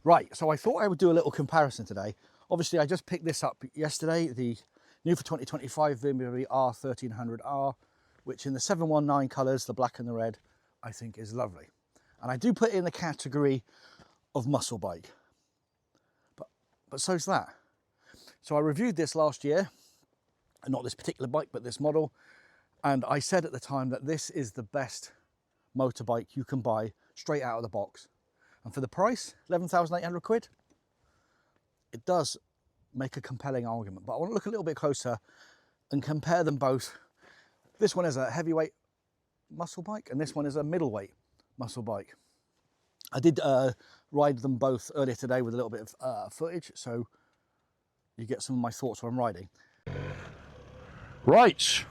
Right, so I thought I would do a little comparison today. Obviously, I just picked this up yesterday, the new for 2025 BMW R1300R, which in the 719 colours, the black and the red, I think is lovely. And I do put it in the category of muscle bike, but so's that. So I reviewed this last year, and not this particular bike, but this model. And I said at the time that this is the best motorbike you can buy straight out of the box. And for the price, 11,800 quid, it does make a compelling argument. But I want to look a little bit closer and compare them both. This one is a heavyweight muscle bike, and this one is a middleweight muscle bike. I did ride them both earlier today with a little bit of footage, so you get some of my thoughts while I'm riding. Right,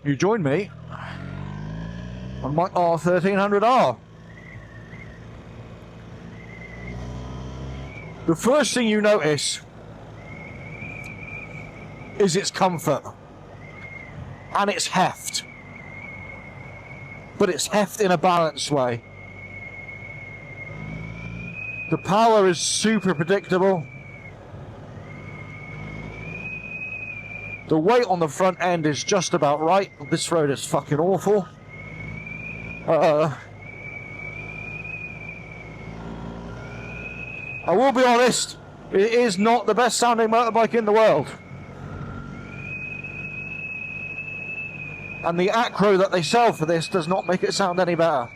you join me on my R1300R. The first thing you notice is its comfort and its heft, but it's heft in a balanced way. The power is super predictable. The weight on the front end is just about right. This road is fucking awful. I will be honest, it is not the best sounding motorbike in the world. And the acro that they sell for this does not make it sound any better.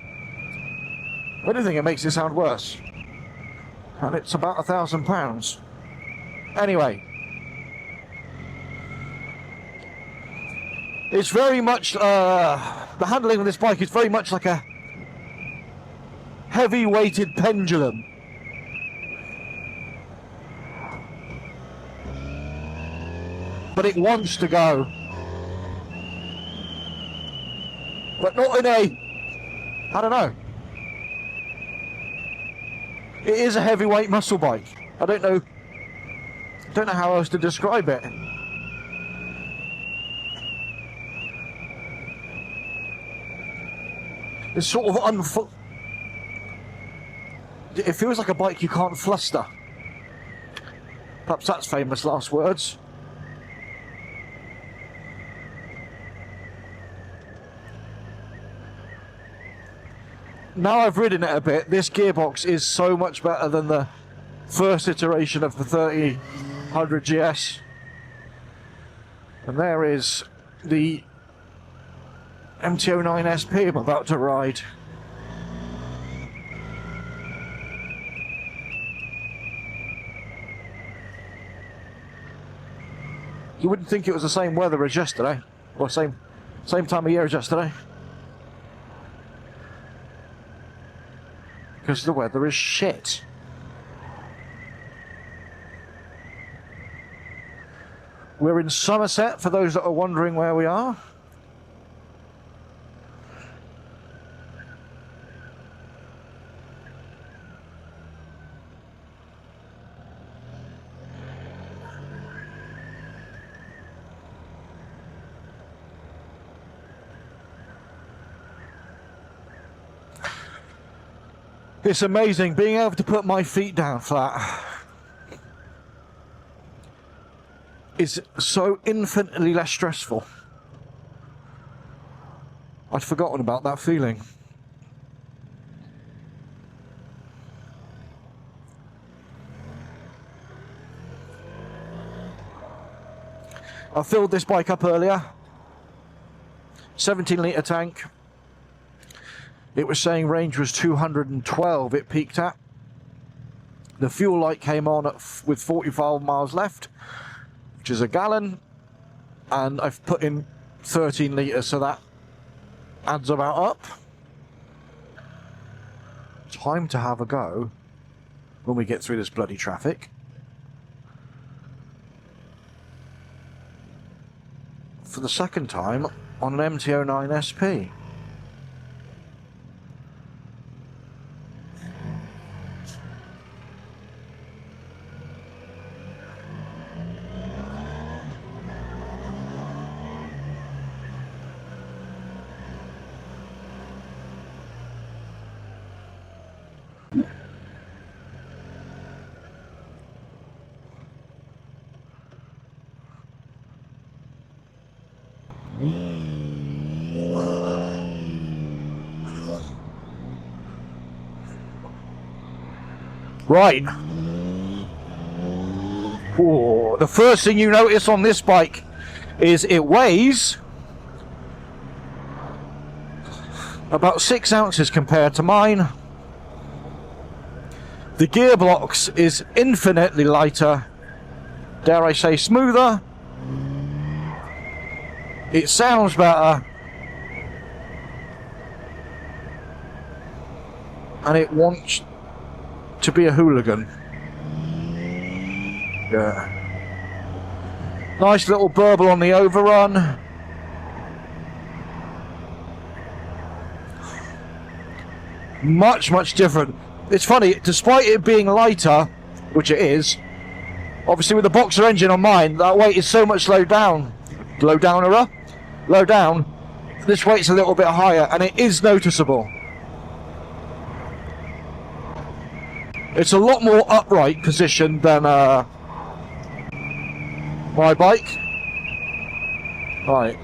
If anything, it makes it sound worse. And it's about £1,000. Anyway. It's very much, the handling of this bike is very much like a heavy weighted pendulum. But it wants to go. But not in a, I don't know. It is a heavyweight muscle bike. I don't know how else to describe it. It's sort of it feels like a bike you can't fluster. Perhaps that's famous last words. Now I've ridden it a bit, this gearbox is so much better than the first iteration of the 1300 GS. And there is the MT09 SP I'm about to ride. You wouldn't think it was the same weather as yesterday, or same time of year as yesterday, because the weather is shit. We're in Somerset, for those that are wondering where we are. It's amazing being able to put my feet down flat. Is so infinitely less stressful. I'd forgotten about that feeling. I filled this bike up earlier. 17-litre tank. It was saying range was 212 it peaked at. The fuel light came on with 45 miles left, which is a gallon, and I've put in 13 litres, so that adds about up. Time to have a go when we get through this bloody traffic. For the second time on an MT09 SP. Right. Ooh, the first thing you notice on this bike is it weighs about 6 ounces compared to mine. The gearbox is infinitely lighter, dare I say smoother. It sounds better, and it wants to be a Hooligan. Yeah. Nice little burble on the overrun. Much different. It's funny, despite it being lighter, which it is, obviously with the boxer engine on mine, that weight is so much slowed down. Low down, this weight's a little bit higher, and it is noticeable. It's a lot more upright position than my bike. Right.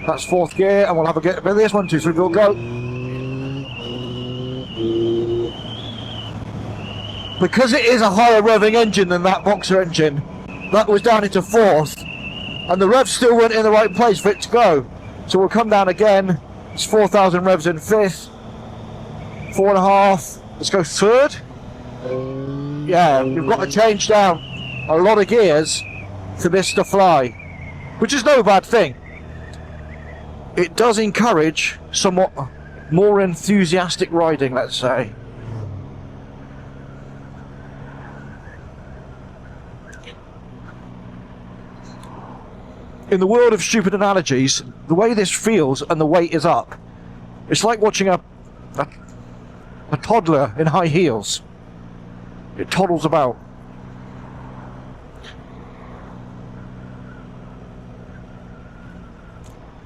That's fourth gear, and we'll have a get a bit of this. 1, 2, 3, we'll go. Because it is a higher revving engine than that boxer engine, that was down into fourth, and the revs still weren't in the right place for it to go. So we'll come down again. It's 4,000 revs in fifth, 4.5. Let's go third. Yeah, you've got to change down a lot of gears for this to fly, which is no bad thing. It does encourage somewhat more enthusiastic riding, let's say. In the world of stupid analogies, the way this feels and the weight is up, it's like watching a toddler in high heels. It toddles about.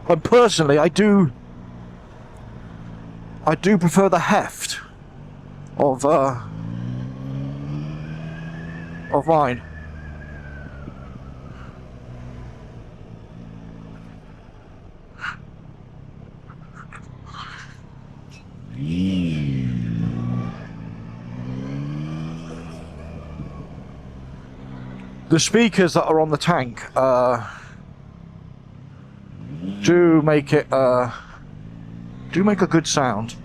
And personally, I do prefer the heft of mine. The speakers that are on the tank do make a good sound.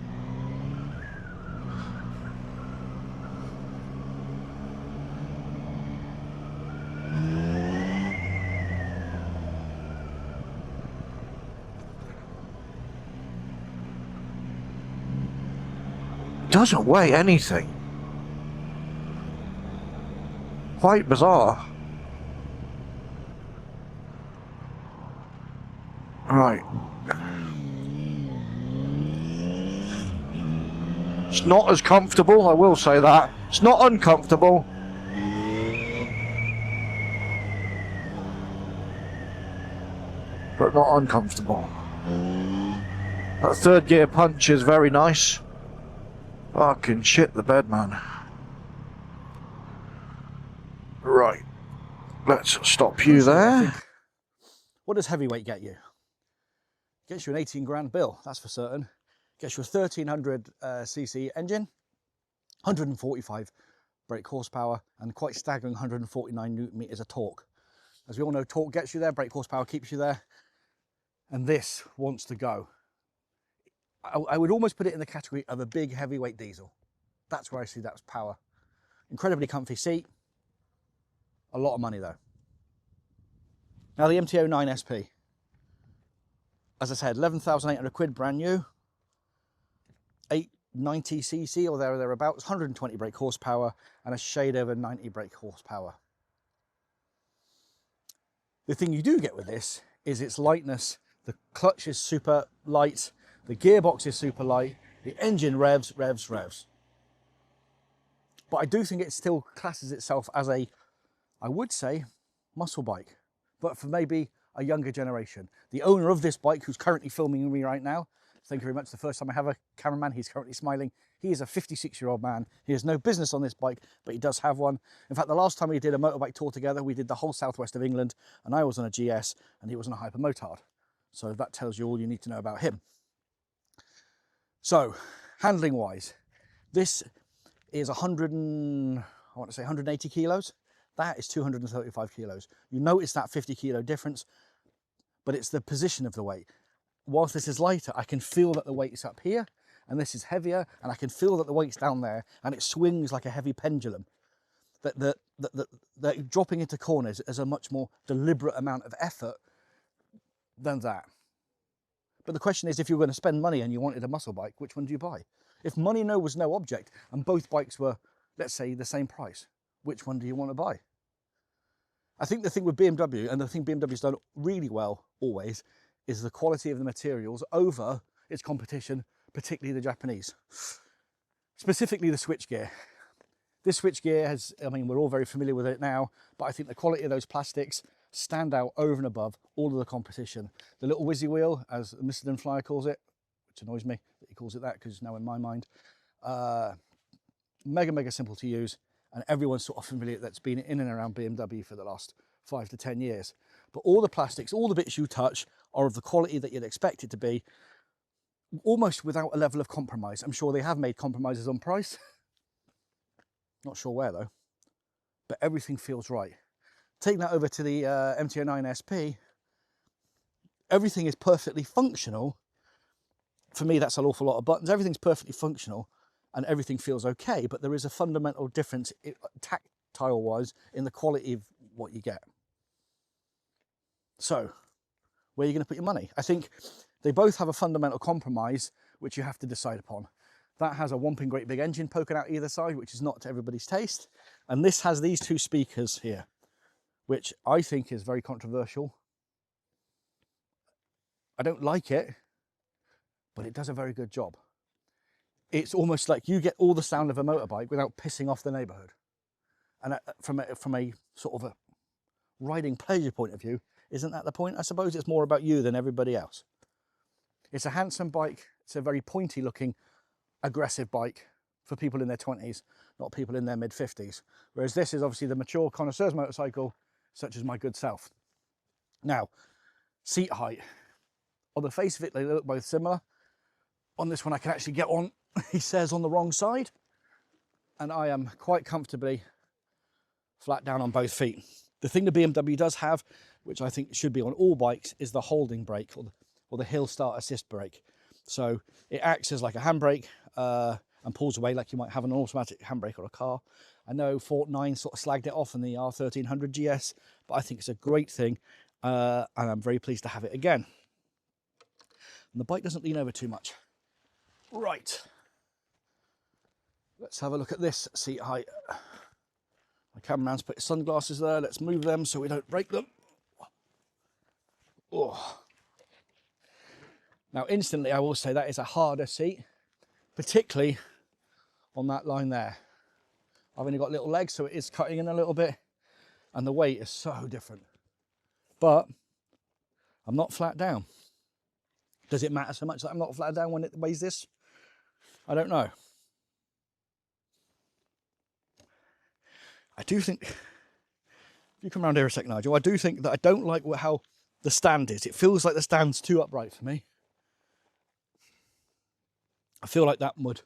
Doesn't weigh anything. Quite bizarre. Right. It's not as comfortable, I will say that. It's not uncomfortable. But not uncomfortable. That third gear punch is very nice. Fucking shit the bed, man. Right. Let's stop you there. What does heavyweight get you? Gets you an 18 grand bill, that's for certain. Gets you a 1300 cc engine, 145 brake horsepower, and quite staggering 149 newton meters of torque. As we all know, torque gets you there, brake horsepower keeps you there, and this wants to go. I would almost put it in the category of a big heavyweight diesel. That's where I see that as power. Incredibly comfy seat, a lot of money though. Now the MT-09 SP. As I said, 11,800 quid brand new, 890 cc or thereabouts, 120 brake horsepower and a shade over 90 brake horsepower. The thing you do get with this is its lightness. The clutch is super light, the gearbox is super light, the engine revs. But I do think it still classes itself as a, I would say, muscle bike, but for maybe a younger generation. The owner of this bike, who's currently filming me right now, thank you very much. The first time I have a cameraman, he's currently smiling. He is a 56-year-old man. He has no business on this bike, but he does have one. In fact, the last time we did a motorbike tour together, we did the whole southwest of England, and I was on a GS and he was on a Hyper Motard. So that tells you all you need to know about him. So, handling wise, this is 180 kilos. That is 235 kilos. You notice that 50 kilo difference, but it's the position of the weight. Whilst this is lighter, I can feel that the weight is up here, and this is heavier, and I can feel that the weight's down there, and it swings like a heavy pendulum. That dropping into corners is a much more deliberate amount of effort than that. But the question is, if you're going to spend money and you wanted a muscle bike, which one do you buy? If money was no object, and both bikes were, let's say, the same price, which one do you want to buy? I think the thing with BMW, and the thing BMW's done really well always, is the quality of the materials over its competition, particularly the Japanese. Specifically the switchgear. This switchgear has, I mean, we're all very familiar with it now, but I think the quality of those plastics stand out over and above all of the competition. The little whizzy wheel, as Mr. Dunflyer calls it, which annoys me that he calls it that because it's now in my mind, mega simple to use, and everyone's sort of familiar that's been in and around BMW for the last 5 to 10 years. But all the plastics, all the bits you touch are of the quality that you'd expect it to be, almost without a level of compromise. I'm sure they have made compromises on price. Not sure where though, but everything feels right. Take that over to the MT09 SP, everything is perfectly functional. For me, that's an awful lot of buttons. Everything's perfectly functional and everything feels okay, but there is a fundamental difference tactile-wise in the quality of what you get. So, where are you going to put your money? I think they both have a fundamental compromise, which you have to decide upon. That has a whomping great big engine poking out either side, which is not to everybody's taste. And this has these two speakers here, which I think is very controversial. I don't like it, but it does a very good job. It's almost like you get all the sound of a motorbike without pissing off the neighbourhood. And from a sort of a riding pleasure point of view, isn't that the point? I suppose it's more about you than everybody else. It's a handsome bike. It's a very pointy looking, aggressive bike for people in their 20s, not people in their mid 50s. Whereas this is obviously the mature connoisseur's motorcycle, such as my good self. Now, seat height. On the face of it, they look both similar. On this one, I can actually get on, he says, on the wrong side. And I am quite comfortably flat down on both feet. The thing the BMW does have, which I think should be on all bikes, is the holding brake, or the hill start assist brake. So it acts as like a handbrake and pulls away like you might have an automatic handbrake on a car. I know Fort 9 sort of slagged it off in the R1300 GS, but I think it's a great thing, and I'm very pleased to have it again. And the bike doesn't lean over too much. Right, let's have a look at this seat height. My cameraman's put his sunglasses there. Let's move them so we don't break them. Oh. Now, instantly, I will say that is a harder seat, particularly on that line there. I've only got little legs, so it is cutting in a little bit, and the weight is so different. But I'm not flat down. Does it matter so much that I'm not flat down when it weighs this? I don't know. I do think, if you come around here a second, Nigel, I do think that I don't like how the stand is. It feels like the stand's too upright for me. I feel like that would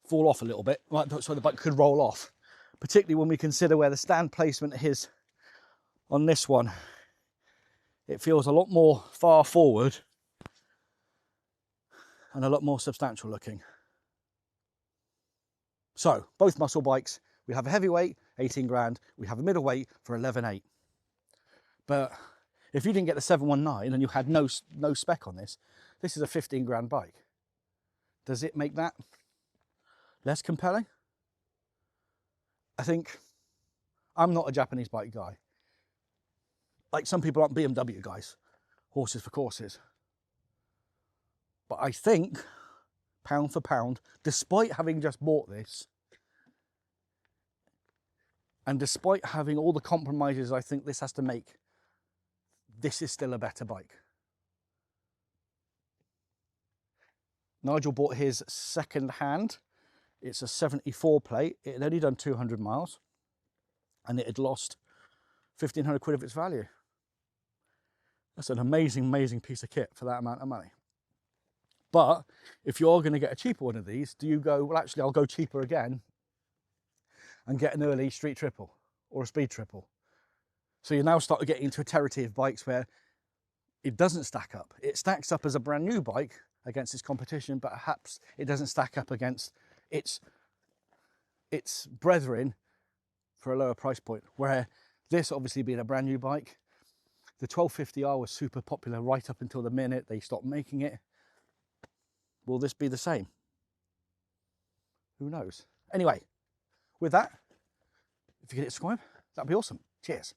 fall off a little bit, so the bike could roll off, particularly when we consider where the stand placement is on this one. It feels a lot more far forward and a lot more substantial looking. So, both muscle bikes, we have a heavyweight, 18 grand, we have a middleweight for 11.8. But if you didn't get the 719 and you had no spec on this, this is a 15 grand bike. Does it make that less compelling? I think I'm not a Japanese bike guy. Like some people aren't BMW guys, horses for courses. But I think, pound for pound, despite having just bought this, and despite having all the compromises I think this has to make, this is still a better bike. Nigel bought his second hand. It's a 74 plate. It had only done 200 miles and it had lost 1,500 quid of its value. That's an amazing, amazing piece of kit for that amount of money. But if you're going to get a cheaper one of these, do you go, well, actually, I'll go cheaper again and get an early street triple or a speed triple? So you now start getting into a territory of bikes where it doesn't stack up. It stacks up as a brand new bike against its competition, but perhaps it doesn't stack up against its brethren for a lower price point. Where this, obviously being a brand new bike, the 1250R was super popular right up until the minute they stopped making it. Will this be the same? Who knows? Anyway, with that, if you can hit subscribe, that'd be awesome. Cheers.